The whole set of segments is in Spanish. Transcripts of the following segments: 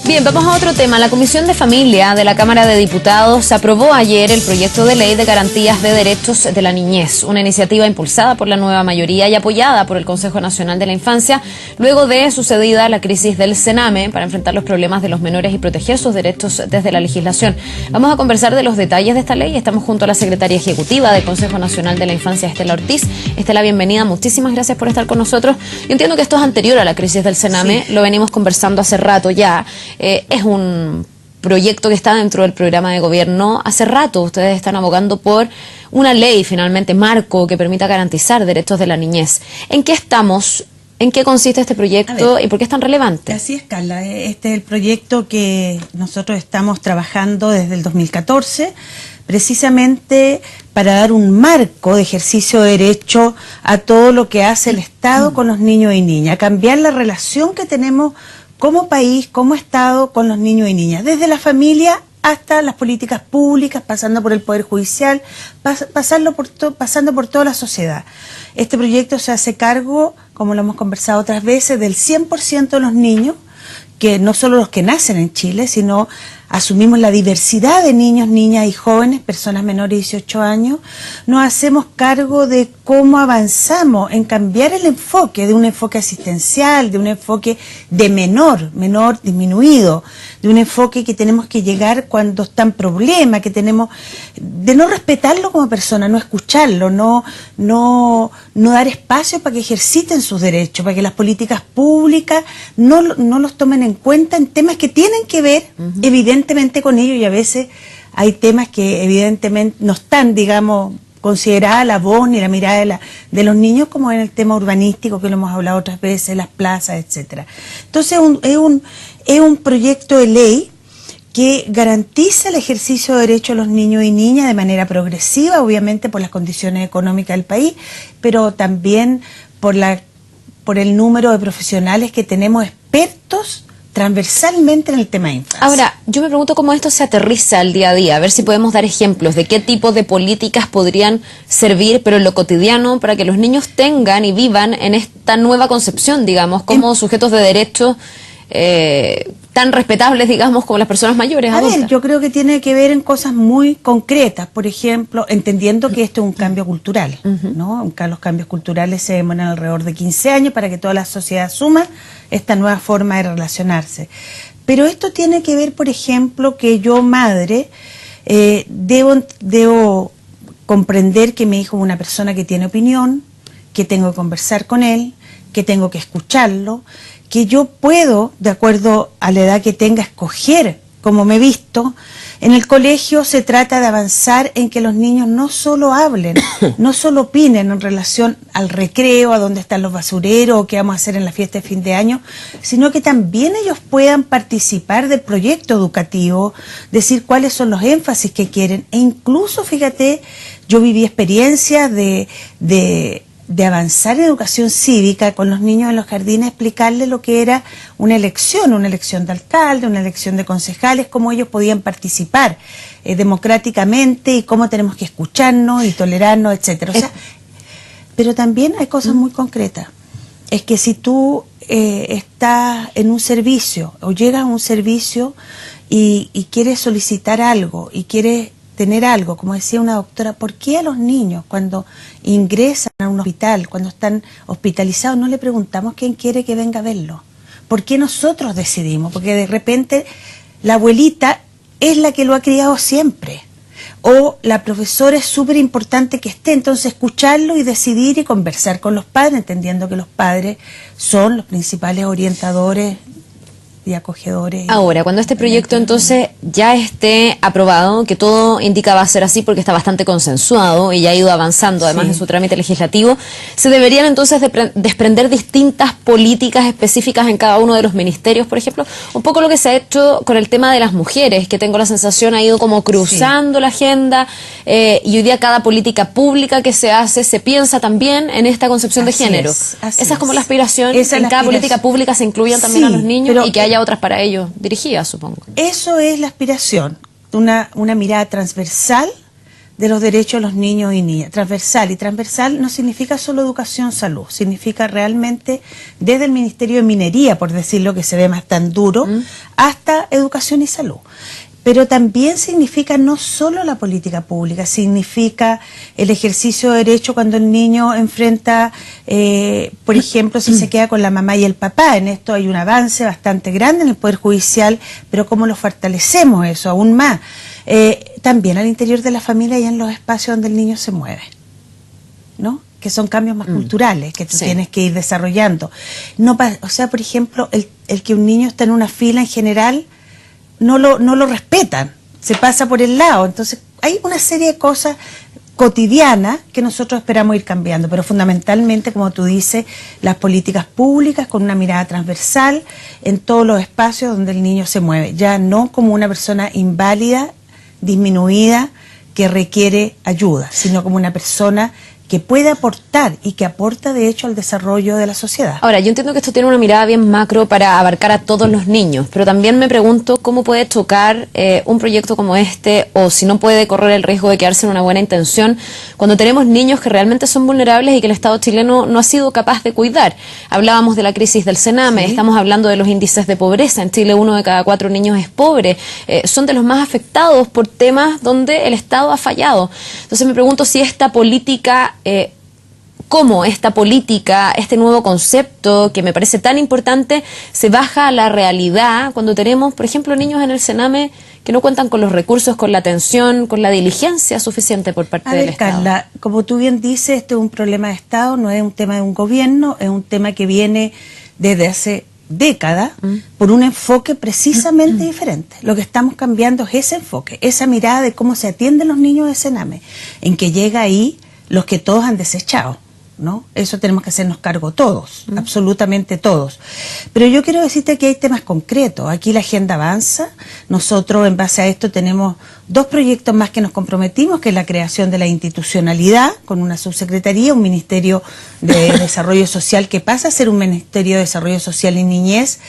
Bien, vamos a otro tema. La Comisión de Familia de la Cámara de Diputados aprobó ayer el proyecto de ley de garantías de derechos de la niñez, una iniciativa impulsada por la nueva mayoría y apoyada por el Consejo Nacional de la Infancia, luego de sucedida la crisis del Sename para enfrentar los problemas de los menores y proteger sus derechos desde la legislación. Vamos a conversar de los detalles de esta ley. Estamos junto a la secretaria ejecutiva del Consejo Nacional de la Infancia, Estela Ortiz. Estela, bienvenida. Muchísimas gracias por estar con nosotros. Yo entiendo que esto es anterior a la crisis del Sename, sí. Lo venimos conversando hace rato ya. Es un proyecto que está dentro del programa de gobierno. Hace rato ustedes están abogando por una ley, finalmente, marco, que permita garantizar derechos de la niñez. ¿En qué estamos? ¿En qué consiste este proyecto y por qué es tan relevante? Así es, Carla. Este es el proyecto que nosotros estamos trabajando desde el 2014, precisamente para dar un marco de ejercicio de derecho a todo lo que hace el Estado con los niños y niñas, cambiar la relación que tenemos como país, como Estado, con los niños y niñas, desde la familia hasta las políticas públicas, pasando por el Poder Judicial, pasando por toda la sociedad. Este proyecto se hace cargo, como lo hemos conversado otras veces, del 100% de los niños, que no solo los que nacen en Chile, sino asumimos la diversidad de niños, niñas y jóvenes, personas menores de 18 años, nos hacemos cargo de cómo avanzamos en cambiar el enfoque, de un enfoque asistencial, de un enfoque de menor disminuido, de un enfoque que tenemos que llegar cuando está en problema, que tenemos de no respetarlo como persona, no escucharlo, no dar espacio para que ejerciten sus derechos, para que las políticas públicas no los tomen en cuenta en temas que tienen que ver, evidentemente, con ellos, y a veces hay temas que evidentemente no están, digamos, considerada la voz ni la mirada de los niños, como en el tema urbanístico, que lo hemos hablado otras veces, las plazas, etcétera. Entonces es un proyecto de ley que garantiza el ejercicio de derechos a los niños y niñas de manera progresiva, obviamente por las condiciones económicas del país, pero también por el número de profesionales que tenemos expertos transversalmente en el tema de infancia. Ahora, yo me pregunto cómo esto se aterriza al día a día, a ver si podemos dar ejemplos de qué tipo de políticas podrían servir, pero en lo cotidiano, para que los niños tengan y vivan en esta nueva concepción, digamos, como sujetos de derechos tan respetables, digamos, como las personas mayores. A ver, yo creo que tiene que ver en cosas muy concretas, por ejemplo, entendiendo que esto es un cambio cultural, ¿no? Los cambios culturales se demoran alrededor de 15 años para que toda la sociedad asuma esta nueva forma de relacionarse. Pero esto tiene que ver, por ejemplo, que yo, madre, debo comprender que mi hijo es una persona que tiene opinión, que tengo que conversar con él, que tengo que escucharlo, que yo puedo, de acuerdo a la edad que tenga, escoger cómo me visto. En el colegio se trata de avanzar en que los niños no solo hablen, no solo opinen en relación al recreo, a dónde están los basureros, o qué vamos a hacer en la fiesta de fin de año, sino que también ellos puedan participar del proyecto educativo, decir cuáles son los énfasis que quieren. E incluso, fíjate, yo viví experiencias de avanzar en educación cívica con los niños en los jardines, explicarles lo que era una elección de alcalde, una elección de concejales, cómo ellos podían participar democráticamente y cómo tenemos que escucharnos y tolerarnos, etcétera. O sea, pero también hay cosas muy concretas. Es que si tú estás en un servicio o llegas a un servicio y quieres solicitar algo y quieres tener algo, como decía una doctora, ¿por qué a los niños cuando ingresan a un hospital, cuando están hospitalizados, no le preguntamos quién quiere que venga a verlo? ¿Por qué nosotros decidimos? Porque de repente la abuelita es la que lo ha criado siempre, o la profesora es súper importante que esté, entonces escucharlo y decidir y conversar con los padres, entendiendo que los padres son los principales orientadores y acogedores. Ahora, cuando este proyecto entonces ya esté aprobado, que todo indica va a ser así porque está bastante consensuado y ya ha ido avanzando además en su trámite legislativo, se deberían entonces desprender distintas políticas específicas en cada uno de los ministerios, por ejemplo, un poco lo que se ha hecho con el tema de las mujeres, que tengo la sensación ha ido como cruzando la agenda, y hoy día cada política pública que se hace se piensa también en esta concepción de género. Esa es como la aspiración, en cada política pública se incluyan también a los niños y que haya otras para ellos dirigidas, supongo. Eso es la aspiración, una mirada transversal de los derechos de los niños y niñas, transversal. Y transversal no significa solo educación, salud, significa realmente desde el Ministerio de Minería, por decirlo que se ve más tan duro, hasta educación y salud. Pero también significa no solo la política pública, significa el ejercicio de derecho cuando el niño enfrenta, por ejemplo, si se queda con la mamá y el papá. En esto hay un avance bastante grande en el Poder Judicial, pero ¿cómo lo fortalecemos eso aún más? También al interior de la familia y en los espacios donde el niño se mueve, ¿no? Que son cambios más culturales que tú tienes que ir desarrollando. No, o sea, por ejemplo, el que un niño está en una fila en general, no lo respetan, se pasa por el lado. Entonces hay una serie de cosas cotidianas que nosotros esperamos ir cambiando, pero fundamentalmente, como tú dices, las políticas públicas con una mirada transversal en todos los espacios donde el niño se mueve, ya no como una persona inválida, disminuida, que requiere ayuda, sino como una persona que puede aportar y que aporta de hecho al desarrollo de la sociedad. Ahora, yo entiendo que esto tiene una mirada bien macro para abarcar a todos los niños, pero también me pregunto cómo puede tocar un proyecto como este, o si no puede correr el riesgo de quedarse en una buena intención, cuando tenemos niños que realmente son vulnerables y que el Estado chileno no ha sido capaz de cuidar. Hablábamos de la crisis del Sename, estamos hablando de los índices de pobreza. En Chile 1 de cada 4 niños es pobre, son de los más afectados por temas donde el Estado ha fallado. Entonces me pregunto si esta política... cómo esta política, este nuevo concepto que me parece tan importante, se baja a la realidad cuando tenemos, por ejemplo, niños en el Sename que no cuentan con los recursos, con la atención, con la diligencia suficiente por parte del Estado. Carla, como tú bien dices, este es un problema de Estado, no es un tema de un gobierno, es un tema que viene desde hace décadas por un enfoque precisamente diferente. Lo que estamos cambiando es ese enfoque, esa mirada de cómo se atienden los niños de Sename, en que llega ahí los que todos han desechado, ¿no? Eso tenemos que hacernos cargo todos, absolutamente todos. Pero yo quiero decirte que hay temas concretos. Aquí la agenda avanza. Nosotros, en base a esto, tenemos 2 proyectos más que nos comprometimos, que es la creación de la institucionalidad, con una subsecretaría, un Ministerio de Desarrollo Social, que pasa a ser un Ministerio de Desarrollo Social y Niñez,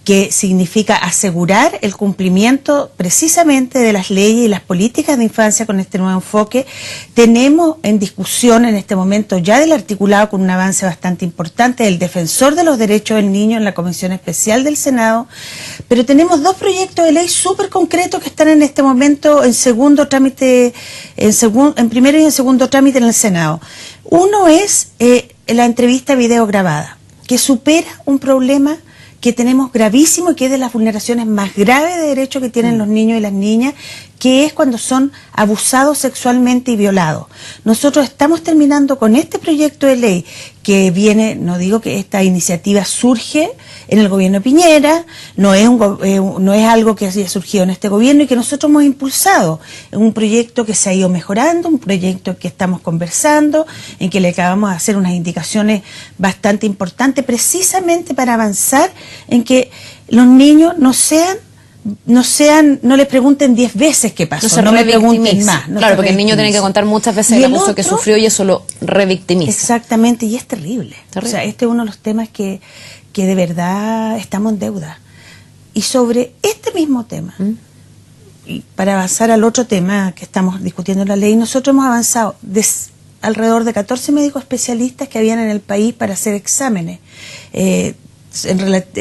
que significa asegurar el cumplimiento precisamente de las leyes y las políticas de infancia con este nuevo enfoque. Tenemos en discusión en este momento ya del articulado, con un avance bastante importante, el Defensor de los Derechos del Niño en la Comisión Especial del Senado, pero tenemos 2 proyectos de ley súper concretos que están en este momento en segundo trámite, en primero y en segundo trámite en el Senado. Uno es la entrevista video grabada, que supera un problema que tenemos gravísimo y que es de las vulneraciones más graves de derechos que tienen los niños y las niñas, que es cuando son abusados sexualmente y violados. Nosotros estamos terminando con este proyecto de ley que viene, no digo que esta iniciativa surge en el gobierno de Piñera, no es algo que haya surgido en este gobierno y que nosotros hemos impulsado. Es un proyecto que se ha ido mejorando, un proyecto que estamos conversando, en que le acabamos de hacer unas indicaciones bastante importantes, precisamente para avanzar en que los niños no les pregunten 10 veces qué pasó, no me pregunten más. Claro, porque el niño tiene que contar muchas veces el abuso que sufrió y eso lo revictimiza. Exactamente, y es terrible. O sea, este es uno de los temas que de verdad estamos en deuda. Y sobre este mismo tema, y para avanzar al otro tema que estamos discutiendo en la ley, nosotros hemos avanzado alrededor de 14 médicos especialistas que habían en el país para hacer exámenes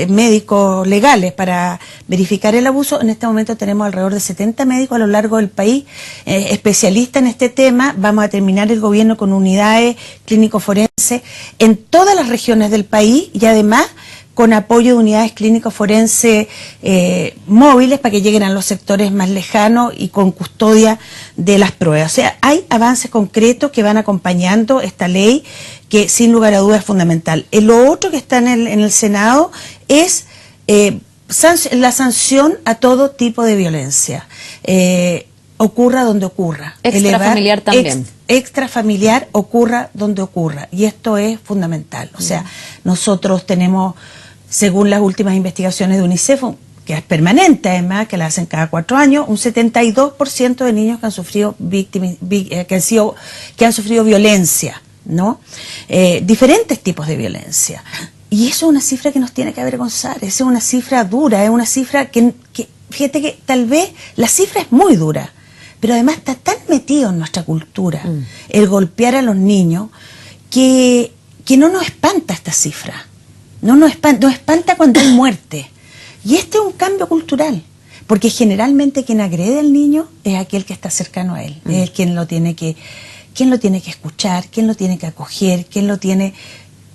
médicos legales para verificar el abuso. En este momento tenemos alrededor de 70 médicos a lo largo del país, especialistas en este tema. Vamos a terminar el gobierno con unidades clínico-forenses en todas las regiones del país y además con apoyo de unidades clínico-forenses móviles para que lleguen a los sectores más lejanos y con custodia de las pruebas. O sea, hay avances concretos que van acompañando esta ley que sin lugar a dudas es fundamental. Lo otro que está en el Senado es la sanción a todo tipo de violencia, ocurra donde ocurra. Extrafamiliar también. Extrafamiliar ocurra donde ocurra, y esto es fundamental. O sea, nosotros tenemos, según las últimas investigaciones de UNICEF, que es permanente además, que la hacen cada 4 años, un 72% de niños que han sufrido que han sufrido violencia, ¿no? Diferentes tipos de violencia. Y eso es una cifra que nos tiene que avergonzar, esa es una cifra dura, es una cifra que fíjate que tal vez la cifra es muy dura, pero además está tan metido en nuestra cultura el golpear a los niños que no nos espanta esta cifra, nos espanta cuando hay muerte. Y este es un cambio cultural, porque generalmente quien agrede al niño es aquel que está cercano a él, es quien lo tiene que escuchar, quien lo tiene que acoger,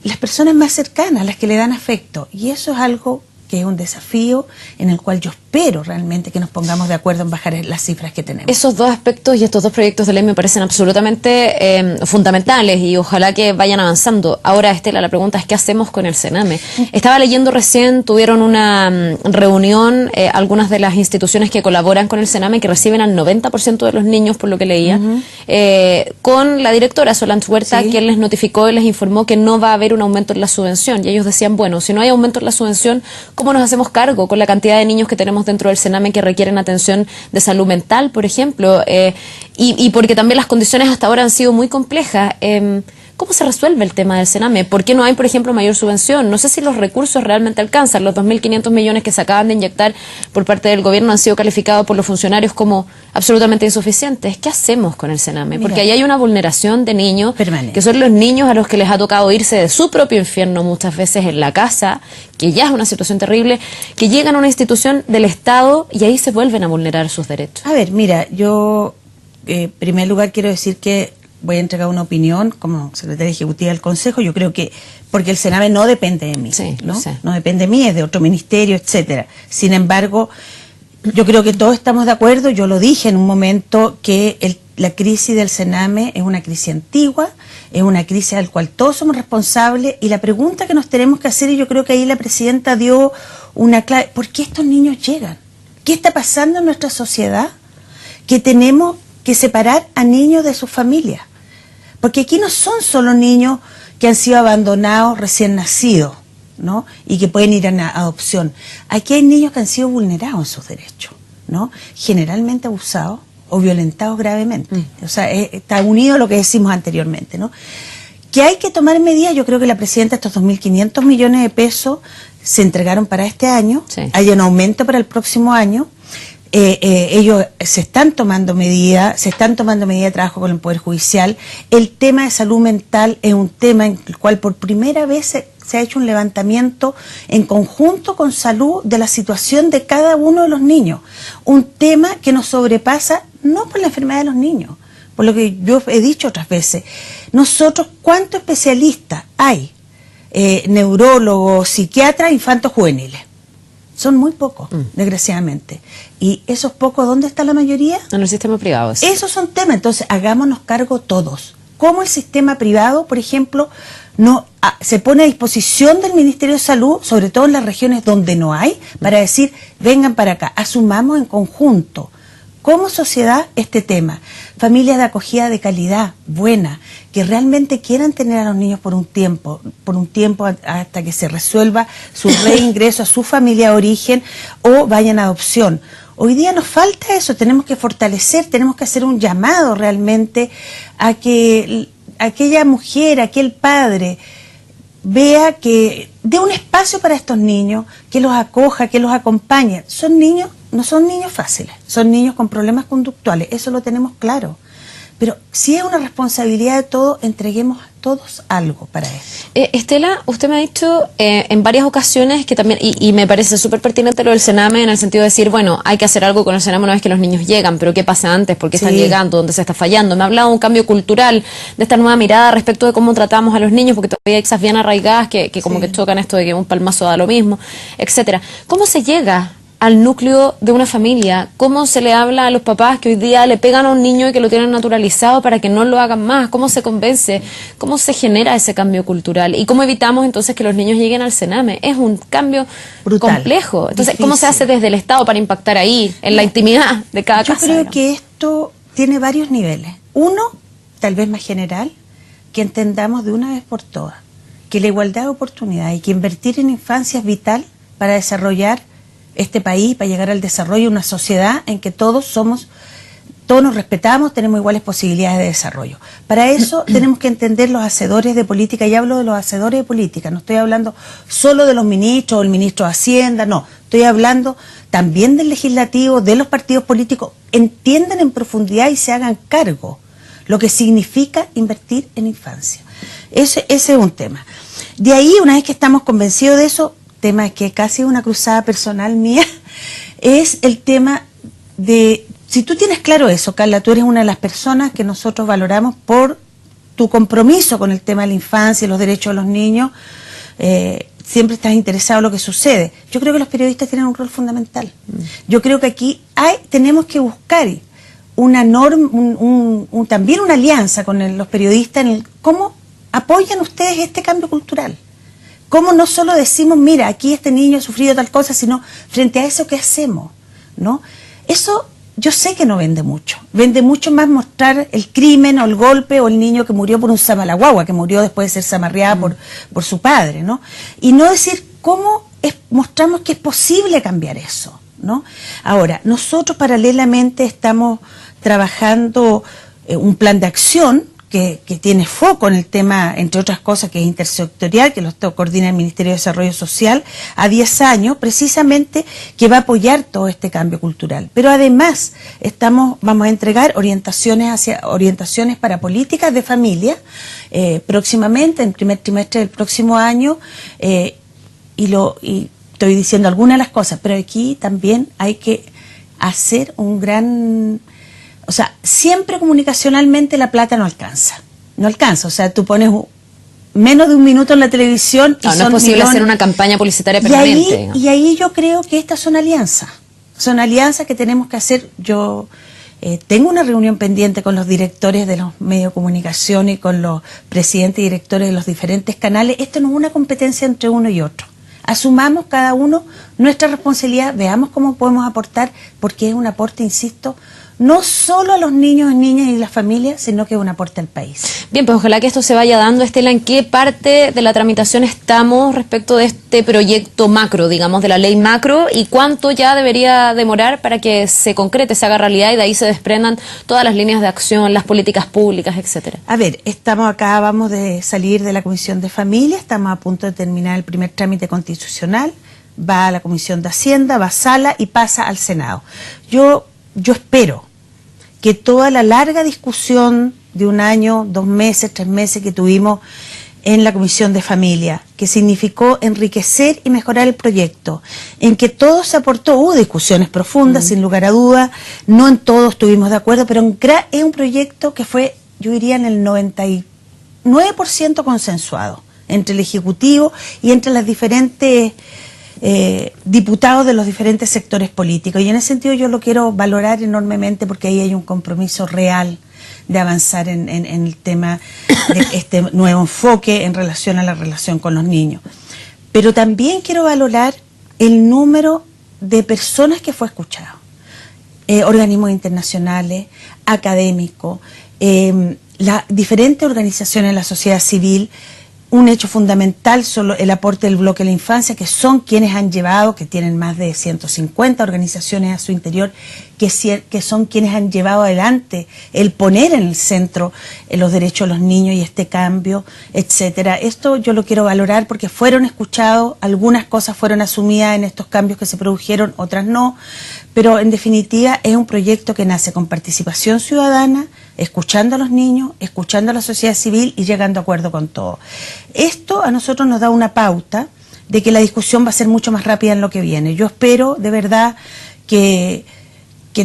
las personas más cercanas, las que le dan afecto. Y eso es algo que es un desafío en el cual yo espero realmente que nos pongamos de acuerdo en bajar las cifras que tenemos. Esos dos aspectos y estos dos proyectos de ley me parecen absolutamente fundamentales y ojalá que vayan avanzando. Ahora, Estela, la pregunta es ¿qué hacemos con el Sename? Estaba leyendo recién, tuvieron una reunión, algunas de las instituciones que colaboran con el Sename, que reciben al 90% de los niños, por lo que leía, con la directora Solange Huerta, quien les notificó y les informó que no va a haber un aumento en la subvención. Y ellos decían, bueno, si no hay aumento en la subvención, ¿cómo nos hacemos cargo con la cantidad de niños que tenemos dentro del Sename que requieren atención de salud mental, por ejemplo? Y porque también las condiciones hasta ahora han sido muy complejas. ¿Cómo se resuelve el tema del Sename? ¿Por qué no hay, por ejemplo, mayor subvención? No sé si los recursos realmente alcanzan. Los 2.500 millones que se acaban de inyectar por parte del gobierno han sido calificados por los funcionarios como absolutamente insuficientes. ¿Qué hacemos con el Sename? Porque ahí hay una vulneración de niños, que son los niños a los que les ha tocado irse de su propio infierno muchas veces en la casa, que ya es una situación terrible, que llegan a una institución del Estado y ahí se vuelven a vulnerar sus derechos. A ver, mira, yo en primer lugar quiero decir que voy a entregar una opinión como secretaria ejecutiva del Consejo. Yo creo que, porque el Sename no depende de mí, no depende de mí, es de otro ministerio, etcétera. Sin embargo, yo creo que todos estamos de acuerdo, yo lo dije en un momento, que la crisis del Sename es una crisis antigua, es una crisis al cual todos somos responsables, y la pregunta que nos tenemos que hacer, y yo creo que ahí la presidenta dio una clave, ¿por qué estos niños llegan? ¿Qué está pasando en nuestra sociedad? Que tenemos que separar a niños de sus familias. Porque aquí no son solo niños que han sido abandonados recién nacidos, ¿no? Y que pueden ir a adopción. Aquí hay niños que han sido vulnerados en sus derechos, ¿no? Generalmente abusados o violentados gravemente. O sea, está unido a lo que decimos anteriormente, ¿no? Que hay que tomar medidas. Yo creo que la presidenta, estos 2.500 millones de pesos se entregaron para este año. Hay un aumento para el próximo año. Ellos se están tomando medidas de trabajo con el Poder Judicial. El tema de salud mental es un tema en el cual por primera vez se ha hecho un levantamiento en conjunto con salud de la situación de cada uno de los niños. Un tema que nos sobrepasa no por la enfermedad de los niños, por lo que yo he dicho otras veces. Nosotros, ¿cuántos especialistas hay? Neurólogos, psiquiatras, infantos juveniles. Son muy pocos, desgraciadamente. Y esos pocos, ¿dónde está la mayoría? En el sistema privado. Sí. Esos son temas, entonces hagámonos cargo todos. ¿Cómo el sistema privado, por ejemplo, se pone a disposición del Ministerio de Salud, sobre todo en las regiones donde no hay, para decir, vengan para acá, asumamos en conjunto, como sociedad, este tema? Familias de acogida de calidad, buena, que realmente quieran tener a los niños por un tiempo hasta que se resuelva su reingreso a su familia de origen o vayan a adopción. Hoy día nos falta eso, tenemos que fortalecer, tenemos que hacer un llamado realmente a que aquella mujer, aquel padre, vea que dé un espacio para estos niños, que los acoja, que los acompañe. Son niños, no son niños fáciles, son niños con problemas conductuales, eso lo tenemos claro. Pero si es una responsabilidad de todos, entreguemos todos algo para eso. Estela, usted me ha dicho en varias ocasiones que también, y me parece súper pertinente lo del Sename, en el sentido de decir, bueno, hay que hacer algo con el Sename una vez que los niños llegan, pero ¿qué pasa antes? ¿Por qué están llegando? ¿Dónde se está fallando? Me ha hablado de un cambio cultural, de esta nueva mirada respecto de cómo tratamos a los niños, porque todavía hay esas bien arraigadas que como que chocan esto de que un palmazo da lo mismo, etcétera. ¿Cómo se llega al núcleo de una familia? ¿Cómo se le habla a los papás que hoy día le pegan a un niño y que lo tienen naturalizado para que no lo hagan más? ¿Cómo se convence? ¿Cómo se genera ese cambio cultural? ¿Y cómo evitamos entonces que los niños lleguen al Sename? Es un cambio brutal, complejo. Entonces, difícil. ¿Cómo se hace desde el Estado para impactar ahí, en la intimidad de cada casa? Yo creo que esto tiene varios niveles. Uno, tal vez más general, que entendamos de una vez por todas que la igualdad de oportunidades y que invertir en infancia es vital para desarrollar este país, para llegar al desarrollo de una sociedad en que todos nos respetamos, tenemos iguales posibilidades de desarrollo. Para eso tenemos que entender los hacedores de política, y hablo de los hacedores de política, no estoy hablando solo de los ministros o el ministro de Hacienda, no, estoy hablando también del legislativo, de los partidos políticos, entiendan en profundidad y se hagan cargo lo que significa invertir en infancia. Ese es un tema. De ahí, una vez que estamos convencidos de eso, tema que casi es una cruzada personal mía, es el tema de, si tú tienes claro eso, Carla, tú eres una de las personas que nosotros valoramos por tu compromiso con el tema de la infancia y los derechos de los niños, siempre estás interesado en lo que sucede. Yo creo que los periodistas tienen un rol fundamental. Yo creo que aquí tenemos que buscar una norma, también una alianza con los periodistas en cómo apoyan ustedes este cambio cultural. Cómo no solo decimos, mira, aquí este niño ha sufrido tal cosa, sino frente a eso, ¿qué hacemos? ¿No? Eso yo sé que no vende mucho. Vende mucho más mostrar el crimen o el golpe o el niño que murió por la guagua, que murió después de ser zamarreada por su padre, ¿no? Y no decir cómo mostramos que es posible cambiar eso, ¿no? Ahora, nosotros paralelamente estamos trabajando un plan de acción que tiene foco en el tema, entre otras cosas, que es intersectorial, que lo coordina el Ministerio de Desarrollo Social, a 10 años, precisamente, que va a apoyar todo este cambio cultural. Pero además, vamos a entregar orientaciones para políticas de familia, próximamente, en el primer trimestre del próximo año, y estoy diciendo algunas de las cosas, pero aquí también hay que hacer un gran... O sea, siempre comunicacionalmente la plata no alcanza. No alcanza. O sea, tú pones menos de un minuto en la televisión y no es posible hacer una campaña publicitaria permanente. Y ahí yo creo que estas son alianzas. Son alianzas que tenemos que hacer. Yo tengo una reunión pendiente con los directores de los medios de comunicación y con los presidentes y directores de los diferentes canales. Esto no es una competencia entre uno y otro. Asumamos cada uno nuestra responsabilidad, veamos cómo podemos aportar, porque es un aporte, insisto, no solo a los niños, niñas y las familias, sino que es un aporte al país. Bien, pues ojalá que esto se vaya dando. Estela, ¿en qué parte de la tramitación estamos respecto de este proyecto macro, digamos, de la ley macro, y cuánto ya debería demorar para que se concrete, se haga realidad y de ahí se desprendan todas las líneas de acción, las políticas públicas, etcétera? A ver, estamos acá, vamos de salir de la Comisión de Familia, estamos a punto de terminar el primer trámite constitucional, va a la Comisión de Hacienda, va a Sala y pasa al Senado. Yo espero que toda la larga discusión de un año, 2 meses, 3 meses que tuvimos en la Comisión de Familia, que significó enriquecer y mejorar el proyecto, en que todo se aportó, hubo discusiones profundas, sin lugar a dudas, no en todo estuvimos de acuerdo, pero es un proyecto que fue, yo diría, en el 99% consensuado entre el Ejecutivo y entre las diferentes diputados de los diferentes sectores políticos, y en ese sentido yo lo quiero valorar enormemente, porque ahí hay un compromiso real de avanzar en el tema de este nuevo enfoque en relación a la relación con los niños. Pero también quiero valorar el número de personas que fue escuchado, organismos internacionales, académicos, las diferentes organizaciones de la sociedad civil. Un hecho fundamental, solo el aporte del bloque de la infancia, que son quienes han llevado, que tienen más de 150 organizaciones a su interior, que son quienes han llevado adelante el poner en el centro los derechos de los niños y este cambio, etcétera. Esto yo lo quiero valorar porque fueron escuchados, algunas cosas fueron asumidas en estos cambios que se produjeron, otras no, pero en definitiva es un proyecto que nace con participación ciudadana, escuchando a los niños, escuchando a la sociedad civil y llegando a acuerdo con todo. Esto a nosotros nos da una pauta de que la discusión va a ser mucho más rápida en lo que viene. Yo espero de verdad que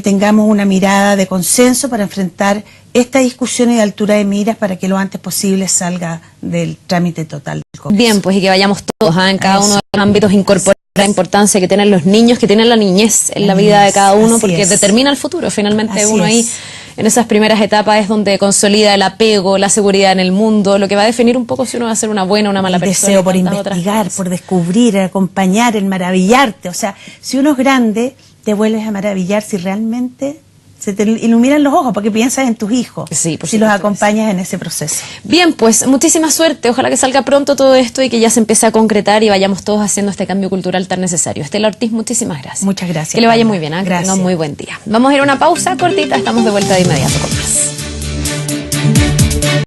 tengamos una mirada de consenso para enfrentar esta discusión y de altura de miras para que lo antes posible salga del trámite total del Congreso. Bien, pues y que vayamos todos en cada uno de los ámbitos incorporar la importancia que tienen los niños, que tienen la niñez en la vida de cada uno, porque determina el futuro. Finalmente uno ahí en esas primeras etapas es donde consolida el apego, la seguridad en el mundo, lo que va a definir un poco si uno va a ser una buena o una mala persona. El deseo por investigar, por descubrir, acompañar, el maravillarte. O sea, si uno es grande, te vuelves a maravillar si realmente se te iluminan los ojos, porque piensas en tus hijos, sí, si los acompañas en ese proceso. Bien, pues muchísima suerte, ojalá que salga pronto todo esto y que ya se empiece a concretar y vayamos todos haciendo este cambio cultural tan necesario. Estela Ortiz, muchísimas gracias. Muchas gracias. Que le vaya muy bien, que tenga un muy buen día. Vamos a ir a una pausa cortita, estamos de vuelta de inmediato con más.